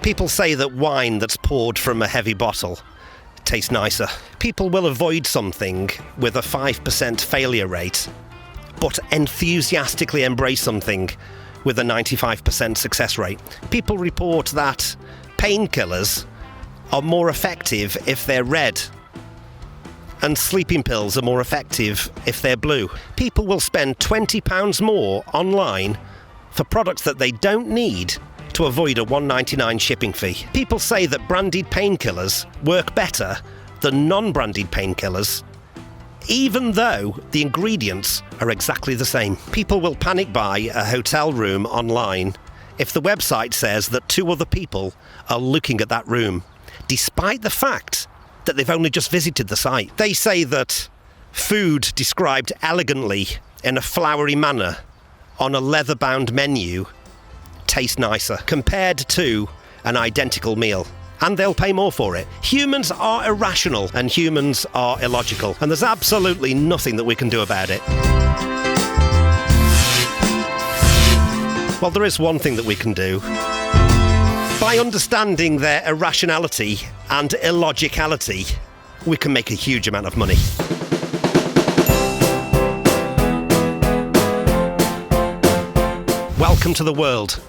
People say that wine that's poured from a heavy bottle tastes nicer. People will avoid something with a 5% failure rate, but enthusiastically embrace something with a 95% success rate. People report that painkillers are more effective if they're red, and sleeping pills are more effective if they're blue. People will spend £20 more online for products that they don't need to avoid a $1.99 shipping fee. People say that branded painkillers work better than non-branded painkillers, even though the ingredients are exactly the same. People will panic buy a hotel room online if the website says that 2 other people are looking at that room, despite the fact that they've only just visited the site. They say that food described elegantly in a flowery manner on a leather-bound menu tastes nicer compared to an identical meal, and they'll pay more for it. Humans are irrational and humans are illogical, and there's absolutely nothing that we can do about it. Well, there is one thing that we can do. By understanding their irrationality and illogicality, we can make a huge amount of money. Welcome to the world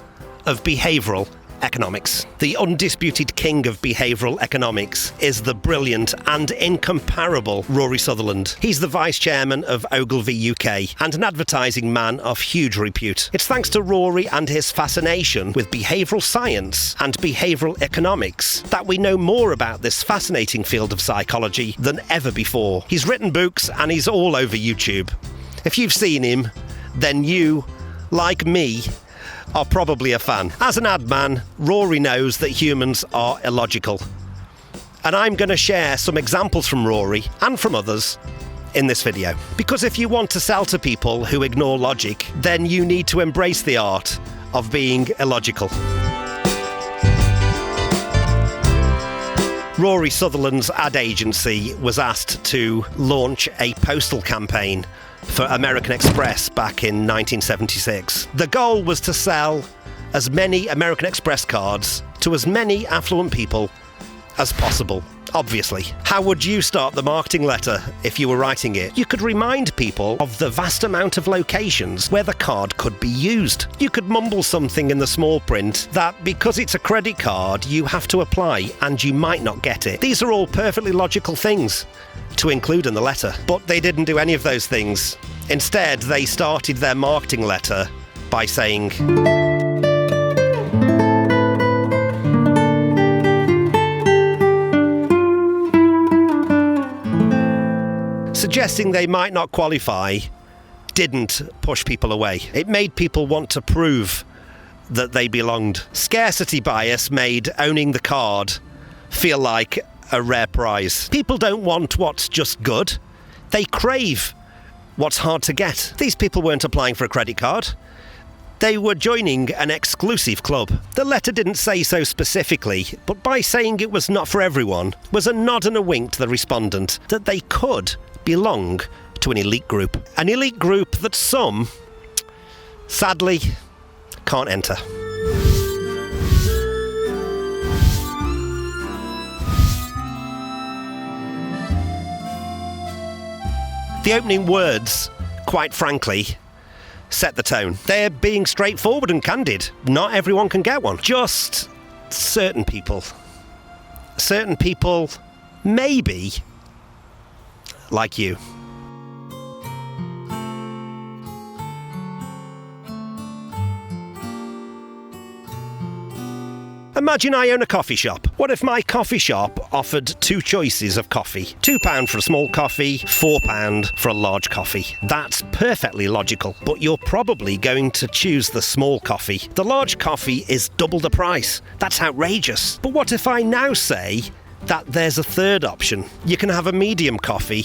of behavioural economics. The undisputed king of behavioural economics is the brilliant and incomparable Rory Sutherland. He's the vice chairman of Ogilvy UK and an advertising man of huge repute. It's thanks to Rory and his fascination with behavioural science and behavioural economics that we know more about this fascinating field of psychology than ever before. He's written books and he's all over YouTube. If you've seen him, then you, like me, are probably a fan. As an ad man, Rory knows that humans are illogical. And I'm going to share some examples from Rory and from others in this video. Because if you want to sell to people who ignore logic, then you need to embrace the art of being illogical. Rory Sutherland's ad agency was asked to launch a postal campaign for American Express back in 1976. The goal was to sell as many American Express cards to as many affluent people as possible, obviously. How would you start the marketing letter if you were writing it? You could remind people of the vast amount of locations where the card could be used. You could mumble something in the small print that because it's a credit card, you have to apply and you might not get it. These are all perfectly logical things to include in the letter, but they didn't do any of those things. Instead, they started their marketing letter by saying, suggesting they might not qualify didn't push people away. It made people want to prove that they belonged. Scarcity bias made owning the card feel like a rare prize. People don't want what's just good. They crave what's hard to get. These people weren't applying for a credit card. They were joining an exclusive club. The letter didn't say so specifically, but by saying it was not for everyone was a nod and a wink to the respondent that they could belong to an elite group. An elite group that some, sadly, can't enter. The opening words, quite frankly, set the tone. They're being straightforward and candid. Not everyone can get one. Just certain people. Certain people, maybe, like you. Imagine I own a coffee shop. What if my coffee shop offered 2 choices of coffee? £2 for a small coffee, £4 for a large coffee. That's perfectly logical, but you're probably going to choose the small coffee. The large coffee is double the price. That's outrageous. But what if I now say that there's a third option? You can have a medium coffee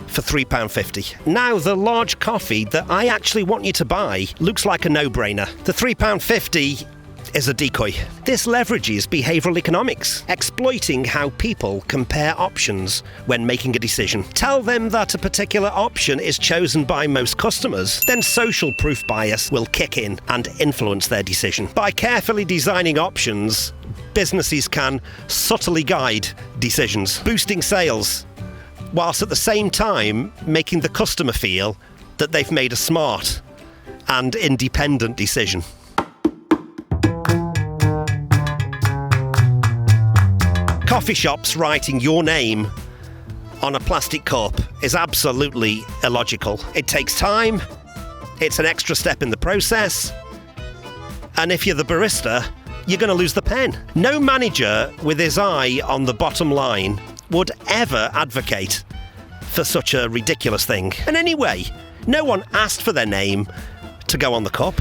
for £3.50. Now, the large coffee that I actually want you to buy looks like a no-brainer. The £3.50 is a decoy. This leverages behavioural economics, exploiting how people compare options when making a decision. Tell them that a particular option is chosen by most customers, then social proof bias will kick in and influence their decision. By carefully designing options businesses can subtly guide decisions, boosting sales, whilst at the same time making the customer feel that they've made a smart and independent decision. Coffee shops writing your name on a plastic cup is absolutely illogical. It takes time, it's an extra step in the process, and if you're the barista, you're going to lose the pen. No manager with his eye on the bottom line would ever advocate for such a ridiculous thing. And anyway, no one asked for their name to go on the cup,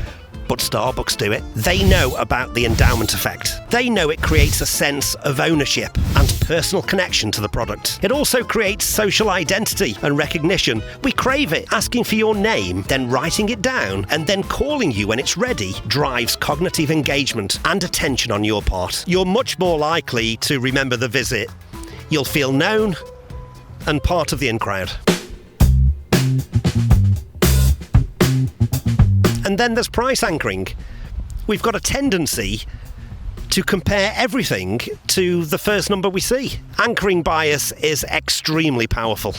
but Starbucks do it. They know about the endowment effect. They know it creates a sense of ownership and personal connection to the product. It also creates social identity and recognition. We crave it. Asking for your name, then writing it down, and then calling you when it's ready drives cognitive engagement and attention on your part. You're much more likely to remember the visit. You'll feel known and part of the in-crowd. And then there's price anchoring. We've got a tendency to compare everything to the first number we see. Anchoring bias is extremely powerful,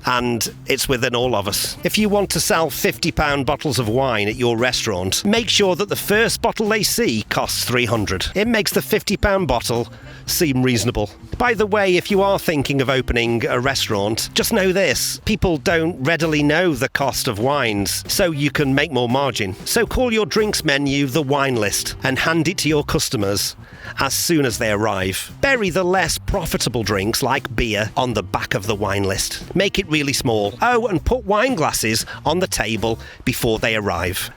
and it's within all of us. If you want to sell £50 bottles of wine at your restaurant, make sure that the first bottle they see costs £300. It makes the £50 bottle seem reasonable. By the way, if you are thinking of opening a restaurant, just know this: people don't readily know the cost of wines, so you can make more margin. So call your drinks menu the wine list and hand it to your customers as soon as they arrive. Bury the less profitable drinks like beer on the back of the wine list. Make it really small. Oh, and put wine glasses on the table before they arrive.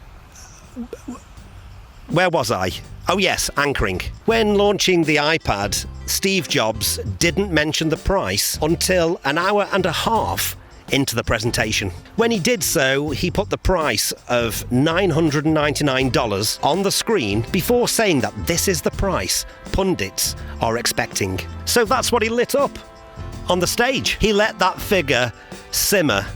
Where was I? Oh yes, anchoring. When launching the iPad, Steve Jobs didn't mention the price until an hour and a half into the presentation. When he did so, he put the price of $999 on the screen before saying that this is the price pundits are expecting. So that's what he lit up on the stage. He let that figure simmer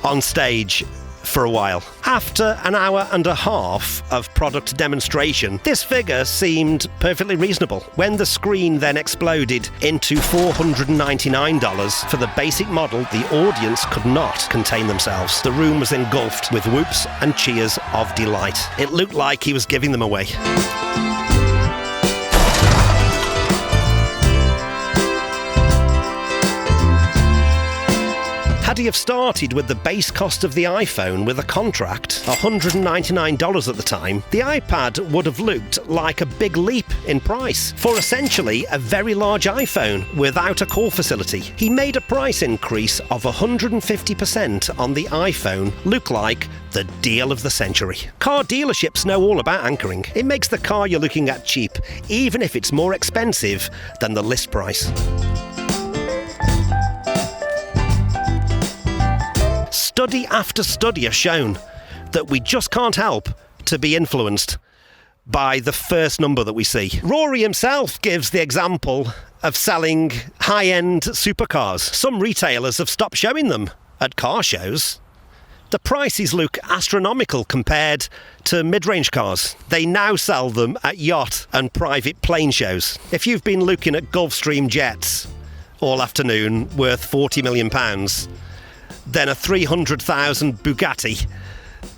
on stage for a while. After an hour and a half of product demonstration, this figure seemed perfectly reasonable. When the screen then exploded into $499 for the basic model, the audience could not contain themselves. The room was engulfed with whoops and cheers of delight. It looked like he was giving them away. Had he have started with the base cost of the iPhone with a contract, $199 at the time, the iPad would have looked like a big leap in price for essentially a very large iPhone without a call facility. He made a price increase of 150% on the iPhone look like the deal of the century. Car dealerships know all about anchoring. It makes the car you're looking at cheap, even if it's more expensive than the list price. Study after study has shown that we just can't help to be influenced by the first number that we see. Rory himself gives the example of selling high-end supercars. Some retailers have stopped showing them at car shows. The prices look astronomical compared to mid-range cars. They now sell them at yacht and private plane shows. If you've been looking at Gulfstream jets all afternoon worth £40 million, then a 300,000 Bugatti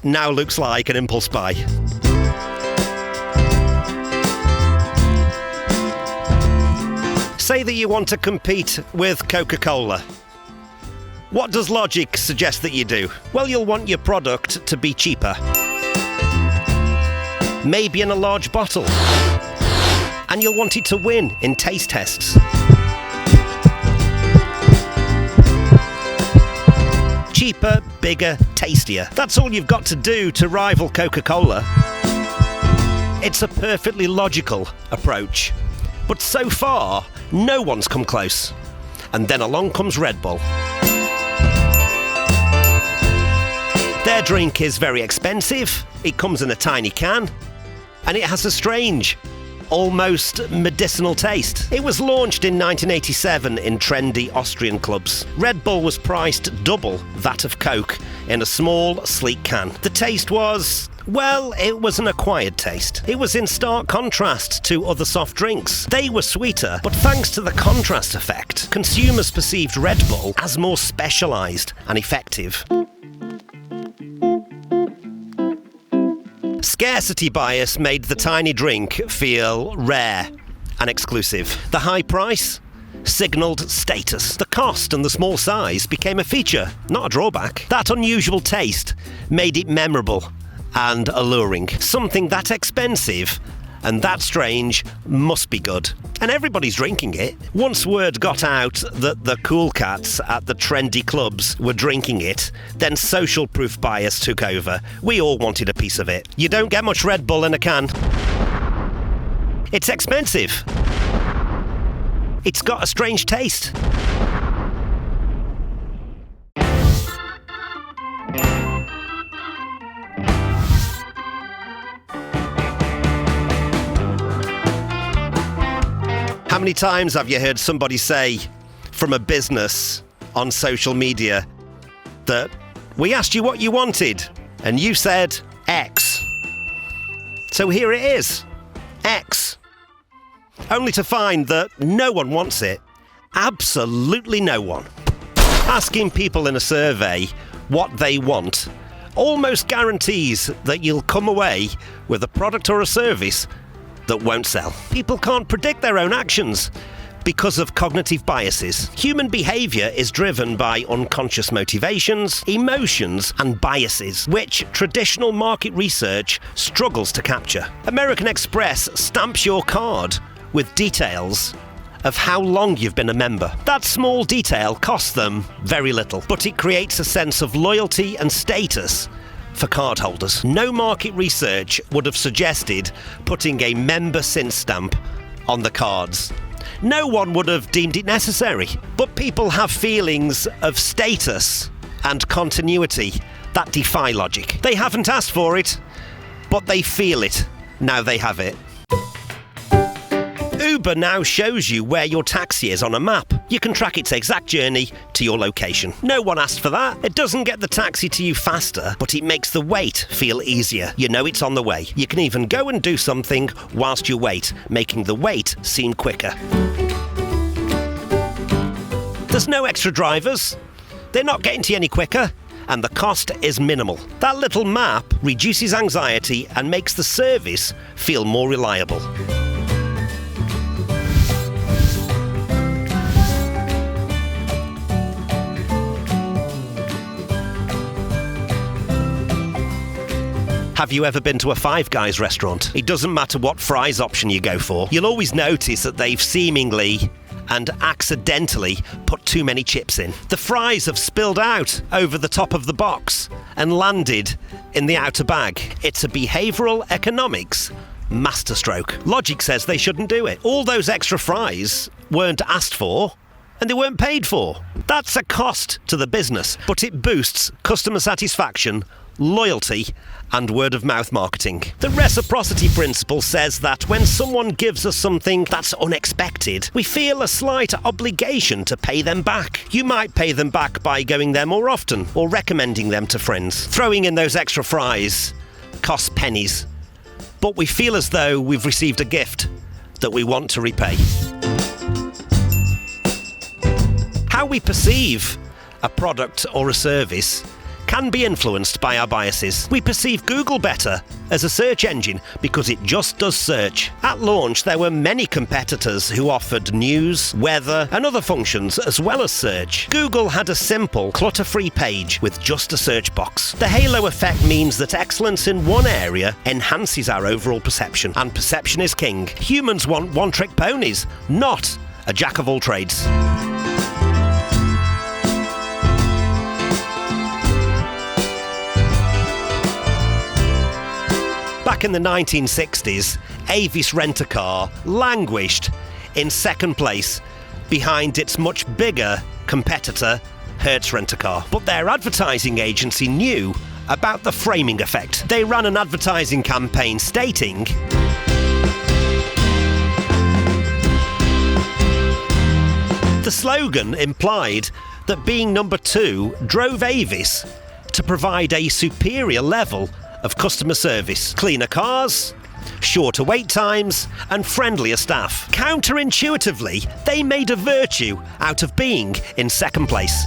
now looks like an impulse buy. Say that you want to compete with Coca-Cola. What does logic suggest that you do? Well, you'll want your product to be cheaper. Maybe in a large bottle. And you'll want it to win in taste tests. Cheaper, bigger, tastier. That's all you've got to do to rival Coca-Cola. It's a perfectly logical approach. But so far, no one's come close. And then along comes Red Bull. Their drink is very expensive, it comes in a tiny can, and it has a strange, almost medicinal taste. It was launched in 1987 in trendy Austrian clubs. Red Bull was priced double that of Coke in a small, sleek can. The taste was, Well, it was an acquired taste. It was in stark contrast to other soft drinks. They were sweeter, but thanks to the contrast effect, consumers perceived Red Bull as more specialised and effective. Scarcity bias made the tiny drink feel rare and exclusive. The high price signalled status. The cost and the small size became a feature, not a drawback. That unusual taste made it memorable and alluring. Something that expensive and that strange must be good. And everybody's drinking it. Once word got out that the cool cats at the trendy clubs were drinking it, then social proof bias took over. We all wanted a piece of it. You don't get much Red Bull in a can. It's expensive. It's got a strange taste. How many times have you heard somebody say from a business on social media that we asked you what you wanted and you said X. So here it is, X. Only to find that no one wants it. Absolutely no one. Asking people in a survey what they want almost guarantees that you'll come away with a product or a service that won't sell. People can't predict their own actions because of cognitive biases. Human behaviour is driven by unconscious motivations, emotions and biases, which traditional market research struggles to capture. American Express stamps your card with details of how long you've been a member. That small detail costs them very little, but it creates a sense of loyalty and status for cardholders. No market research would have suggested putting a member since stamp on the cards. No one would have deemed it necessary. But people have feelings of status and continuity that defy logic. They haven't asked for it, but they feel it. Now they have it. Uber now shows you where your taxi is on a map. You can track its exact journey to your location. No one asked for that. It doesn't get the taxi to you faster, but it makes the wait feel easier. You know it's on the way. You can even go and do something whilst you wait, making the wait seem quicker. There's no extra drivers. They're not getting to you any quicker. And the cost is minimal. That little map reduces anxiety and makes the service feel more reliable. Have you ever been to a Five Guys restaurant? It doesn't matter what fries option you go for. You'll always notice that they've seemingly and accidentally put too many chips in. The fries have spilled out over the top of the box and landed in the outer bag. It's a behavioural economics masterstroke. Logic says they shouldn't do it. All those extra fries weren't asked for and they weren't paid for. That's a cost to the business, but it boosts customer satisfaction, loyalty and word-of-mouth marketing. The reciprocity principle says that when someone gives us something that's unexpected, we feel a slight obligation to pay them back. You might pay them back by going there more often or recommending them to friends. Throwing in those extra fries costs pennies, but we feel as though we've received a gift that we want to repay. How we perceive a product or a service can be influenced by our biases. We perceive Google better as a search engine because it just does search. At launch, there were many competitors who offered news, weather, and other functions as well as search. Google had a simple, clutter-free page with just a search box. The halo effect means that excellence in one area enhances our overall perception, and perception is king. Humans want one-trick ponies, not a jack of all trades. Back in the 1960s, Avis Rent-A-Car languished in second place behind its much bigger competitor, Hertz Rent-A-Car. But their advertising agency knew about the framing effect. They ran an advertising campaign stating, the slogan implied that being number two drove Avis to provide a superior level of customer service, cleaner cars, shorter wait times, and friendlier staff. Counterintuitively, they made a virtue out of being in second place.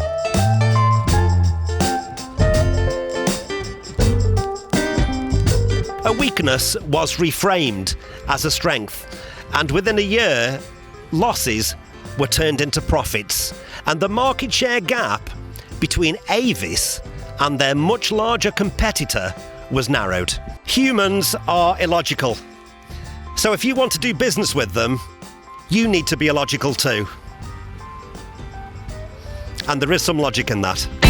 A weakness was reframed as a strength, and within a year, losses were turned into profits, and the market share gap between Avis and their much larger competitor was narrowed. Humans are illogical, so if you want to do business with them, you need to be illogical too. And there is some logic in that.